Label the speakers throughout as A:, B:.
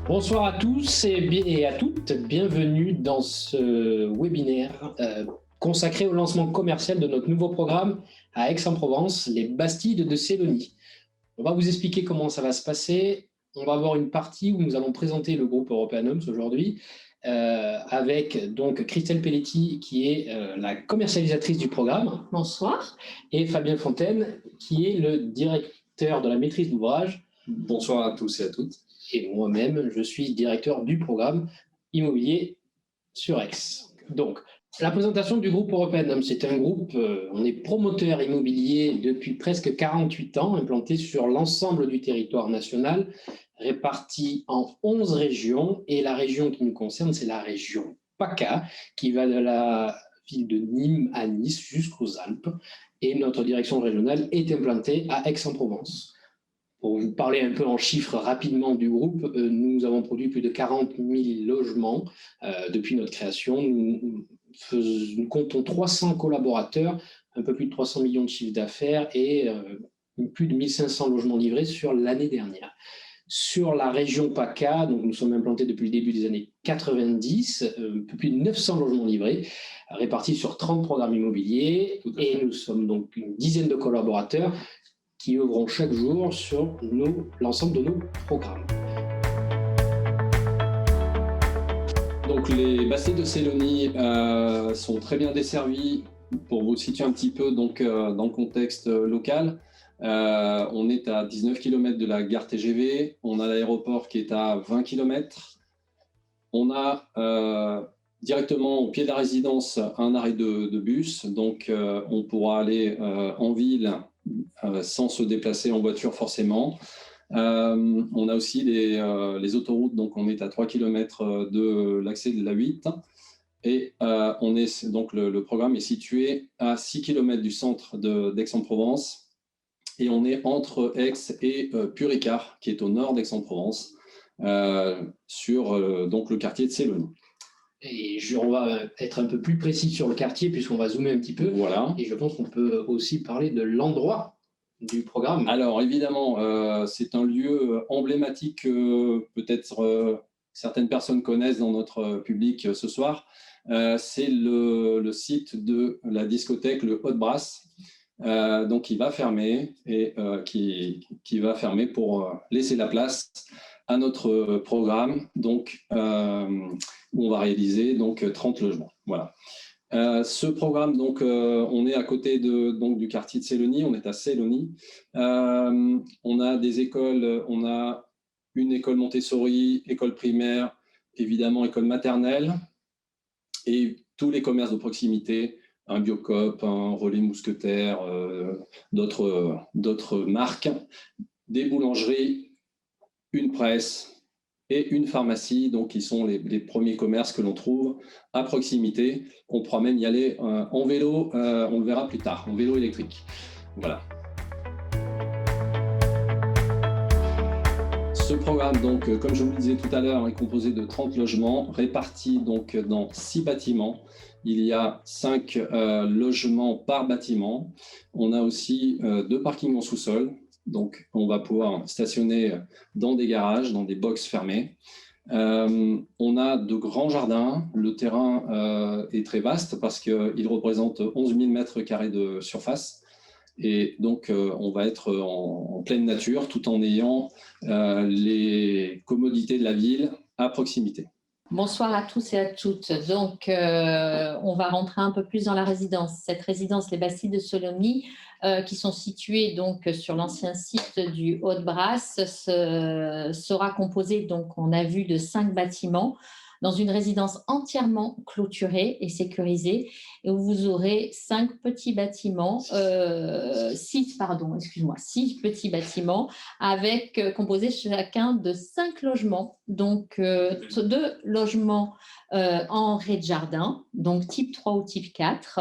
A: Bonsoir à tous et à toutes, bienvenue dans ce webinaire consacré au lancement commercial de notre nouveau programme à Aix-en-Provence, les Bastides de Sélonie. On va vous expliquer comment ça va se passer. On va avoir une partie où nous allons présenter le groupe Europeanums aujourd'hui avec donc Christelle Pelletti qui est la commercialisatrice du programme.
B: Bonsoir.
A: Et Fabien Fontaine qui est le directeur de la maîtrise d'ouvrage.
C: Bonsoir à tous et à toutes.
A: Et moi-même, je suis directeur du programme immobilier sur Aix. Donc, la présentation du groupe Europeanum, c'est un groupe, on est promoteur immobilier depuis presque 48 ans, implanté sur l'ensemble du territoire national, réparti en 11 régions. Et la région qui nous concerne, c'est la région PACA, qui va de la ville de Nîmes à Nice jusqu'aux Alpes. Et notre direction régionale est implantée à Aix-en-Provence. Pour vous parler un peu en chiffres rapidement du groupe, nous avons produit plus de 40 000 logements depuis notre création. Nous comptons 300 collaborateurs, un peu plus de 300 millions de chiffres d'affaires et plus de 1500 logements livrés sur l'année dernière. Sur la région PACA, donc nous sommes implantés depuis le début des années 90, un peu plus de 900 logements livrés, répartis sur 30 programmes immobiliers, et nous sommes donc une dizaine de collaborateurs qui œuvront chaque jour sur l'ensemble de nos programmes.
C: Donc les Bastides de Sélonie sont très bien desservis. Pour vous situer un petit peu donc, dans le contexte local, on est à 19 km de la gare TGV, on a l'aéroport qui est à 20 km, on a directement au pied de la résidence un arrêt de bus, donc on pourra aller en ville sans se déplacer en voiture forcément. On a aussi les autoroutes, donc on est à 3 km de l'accès de l'A8 et donc le programme est situé à 6 km du centre d'Aix-en-Provence et on est entre Aix et Puricard qui est au nord d'Aix-en-Provence sur donc le quartier de Sélonie.
A: Et on va être un peu plus précis sur le quartier puisqu'on va zoomer un petit peu.
C: Voilà.
A: Et je pense qu'on peut aussi parler de l'endroit du programme.
C: Alors évidemment, c'est un lieu emblématique que peut-être certaines personnes connaissent dans notre public ce soir. C'est le site de la discothèque Le Haut de Brasse, donc qui va fermer et qui va fermer pour laisser la place à notre programme, donc où on va réaliser donc 30 logements. Voilà. Ce programme, donc, on est à côté donc, du quartier de Sélonie, on est à Sélonie. On a des écoles, on a une école Montessori, école primaire, évidemment école maternelle, et tous les commerces de proximité, un Biocoop, un Relais Mousquetaire, d'autres marques, des boulangeries, une presse et une pharmacie, donc qui sont les premiers commerces que l'on trouve à proximité. On pourra même y aller en vélo, on le verra plus tard, en vélo électrique. Voilà. Ce programme, donc, comme je vous le disais tout à l'heure, est composé de 30 logements répartis donc, dans 6 bâtiments. Il y a 5 logements par bâtiment. On a aussi 2 parkings en sous-sol. Donc, on va pouvoir stationner dans des garages, dans des box fermés. On a de grands jardins. Le terrain est très vaste parce qu'il représente 11 000 mètres carrés de surface. Et donc, on va être en pleine nature tout en ayant les commodités de la ville à proximité.
B: Bonsoir à tous et à toutes. Donc, on va rentrer un peu plus dans la résidence. Cette résidence, les Bastides de Sélonie, qui sont situées donc sur l'ancien site du Haut de Brasse, sera composée, donc, on a vu, de 5 bâtiments dans une résidence entièrement clôturée et sécurisée, et où vous aurez 6 petits bâtiments avec composés chacun de 5 logements. Donc, 2 logements en rez-de-jardin, donc type 3 ou type 4,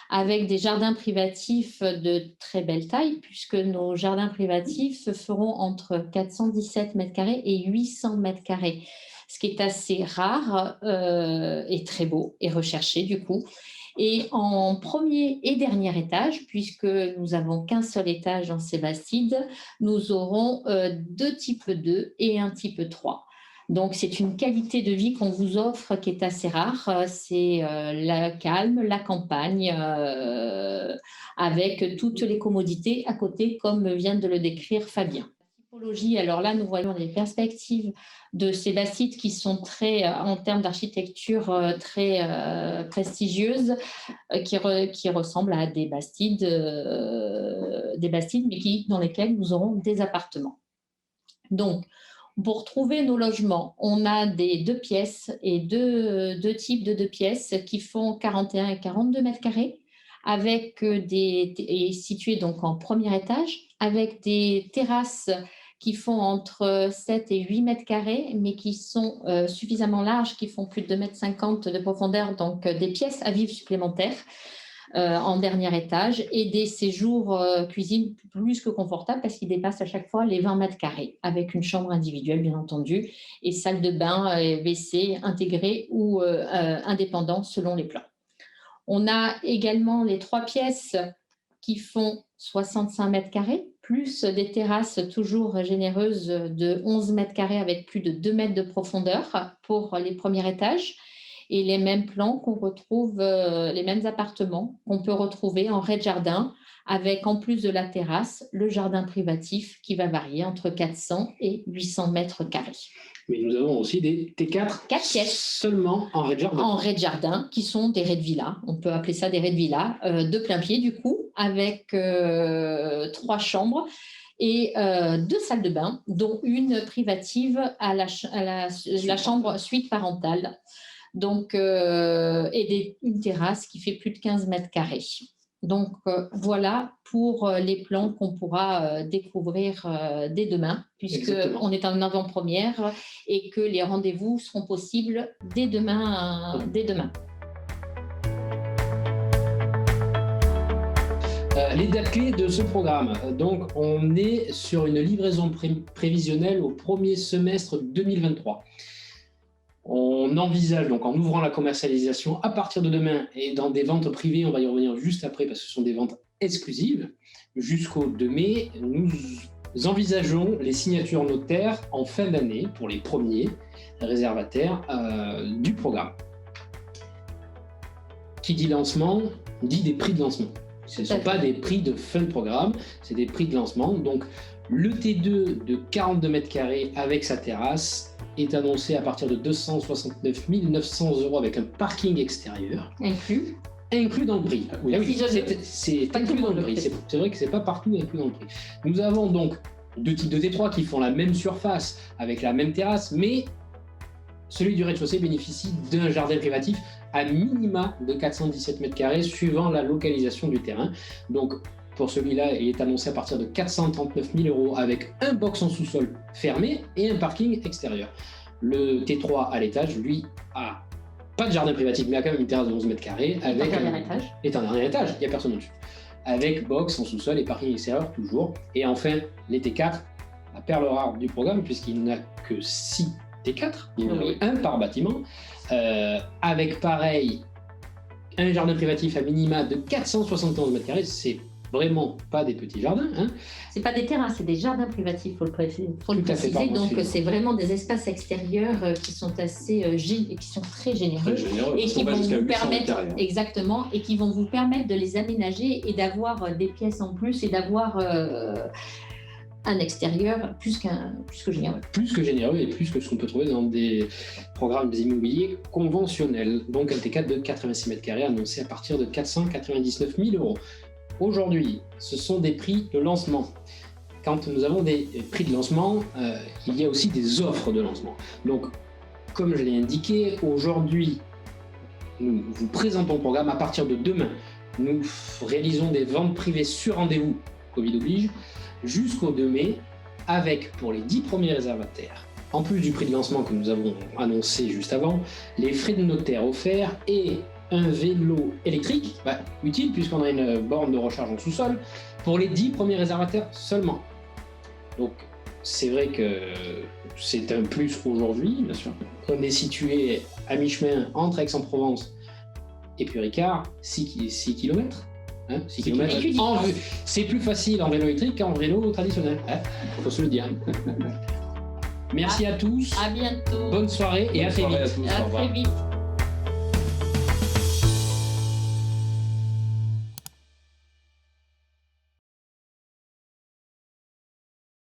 B: avec des jardins privatifs de très belle taille, puisque nos jardins privatifs feront entre 417 mètres carrés et 800 mètres carrés, ce qui est assez rare et très beau et recherché du coup. Et en premier et dernier étage, puisque nous n'avons qu'un seul étage dans ces Bastides, nous aurons 2 types 2 et un type 3. Donc, c'est une qualité de vie qu'on vous offre qui est assez rare. C'est le calme, la campagne, avec toutes les commodités à côté, comme vient de le décrire Fabien. Typologie, alors là, nous voyons les perspectives de ces bastides qui sont très, en termes d'architecture, très prestigieuses, qui ressemblent à des bastides, mais dans lesquelles nous aurons des appartements. Donc, pour trouver nos logements, on a des 2 pièces et deux types de 2 pièces qui font 41 et 42 mètres carrés, avec et situés donc en premier étage, avec des terrasses qui font entre 7 et 8 mètres carrés, mais qui sont suffisamment larges, qui font plus de 2,50 m de profondeur, donc des pièces à vivre supplémentaires en dernier étage, et des séjours cuisine plus que confortables parce qu'ils dépassent à chaque fois les 20 mètres carrés, avec une chambre individuelle bien entendu, et salle de bain, WC intégrée ou indépendant selon les plans. On a également les 3 pièces qui font 65 mètres carrés, plus des terrasses toujours généreuses de 11 mètres carrés avec plus de 2 mètres de profondeur pour les premiers étages, et les mêmes plans qu'on retrouve, les mêmes appartements qu'on peut retrouver en rez-de-jardin, avec en plus de la terrasse, le jardin privatif qui va varier entre 400 et 800 mètres carrés.
A: Mais nous avons aussi des T4
B: 4 pièces
A: seulement en rez-de-jardin.
B: En rez-de-jardin, qui sont des raies de villa. On peut appeler ça des raies de villa, de plein pied du coup, avec 3 chambres et 2 salles de bain, dont une privative à la chambre suite parentale. Donc, une terrasse qui fait plus de 15 mètres carrés. Donc, voilà pour les plans qu'on pourra découvrir dès demain, puisqu'on est en avant-première et que les rendez-vous seront possibles dès demain.
A: Les dates clés de ce programme. Donc, on est sur une livraison prévisionnelle au premier semestre 2023. On envisage, donc en ouvrant la commercialisation à partir de demain et dans des ventes privées, on va y revenir juste après parce que ce sont des ventes exclusives, jusqu'au 2 mai, nous envisageons les signatures notaires en fin d'année pour les premiers réservataires du programme. Qui dit lancement, dit des prix de lancement. Ce ne sont pas des prix de fin de programme, c'est des prix de lancement. Donc, le T2 de 42 mètres carrés avec sa terrasse est annoncé à partir de 269 900 € avec un parking extérieur. Inclus dans le prix. Oui, c'est inclus dans le prix. C'est vrai que ce n'est pas partout inclus dans le prix. Nous avons donc 2 types de T3 qui font la même surface avec la même terrasse, mais celui du rez-de-chaussée bénéficie d'un jardin privatif à minima de 417 mètres carrés suivant la localisation du terrain. Donc, pour celui-là, il est annoncé à partir de 439 000 € avec un box en sous-sol fermé et un parking extérieur. Le T3 à l'étage, lui, a pas de jardin privatif, mais a quand même une terrasse de 11 mètres carrés.
B: Est un dernier étage,
A: il n'y a personne au-dessus. Avec box en sous-sol et parking extérieur toujours. Et enfin, les T4, la perle rare du programme, puisqu'il n'y a que 6 T4, il y en a un par bâtiment, avec pareil, un jardin privatif à minima de 471 mètres carrés, c'est vraiment pas des petits jardins. Hein.
B: C'est pas des terrains, c'est des jardins privatifs, il faut le préciser. Donc c'est vraiment des espaces extérieurs qui sont assez qui sont très généreux et qui vont vous permettre et qui vont vous permettre de les aménager et d'avoir des pièces en plus et d'avoir un extérieur plus que généreux.
A: Plus que généreux et plus que ce qu'on peut trouver dans des programmes immobiliers conventionnels. Donc un T4 de 86 mètres carrés annoncé à partir de 499 000 €. Aujourd'hui, ce sont des prix de lancement. Quand nous avons des prix de lancement, il y a aussi des offres de lancement. Donc, comme je l'ai indiqué, aujourd'hui, nous vous présentons le programme. À partir de demain, nous réalisons des ventes privées sur rendez-vous, Covid oblige, jusqu'au 2 mai, avec pour les 10 premiers réservataires, en plus du prix de lancement que nous avons annoncé juste avant, les frais de notaire offerts et un vélo électrique, utile puisqu'on a une borne de recharge en sous-sol, pour les 10 premiers réservataires seulement. Donc c'est vrai que c'est un plus aujourd'hui, bien sûr. On est situé à mi-chemin entre Aix-en-Provence et puis Ricard, 6 km. 6 km. C'est plus facile en vélo électrique qu'en vélo traditionnel, faut se le dire. Merci à tous.
B: À bientôt.
A: Bonne soirée et à très
C: Bonne soirée
A: vite.
C: à tous. Au
B: À
C: revoir.
B: très vite.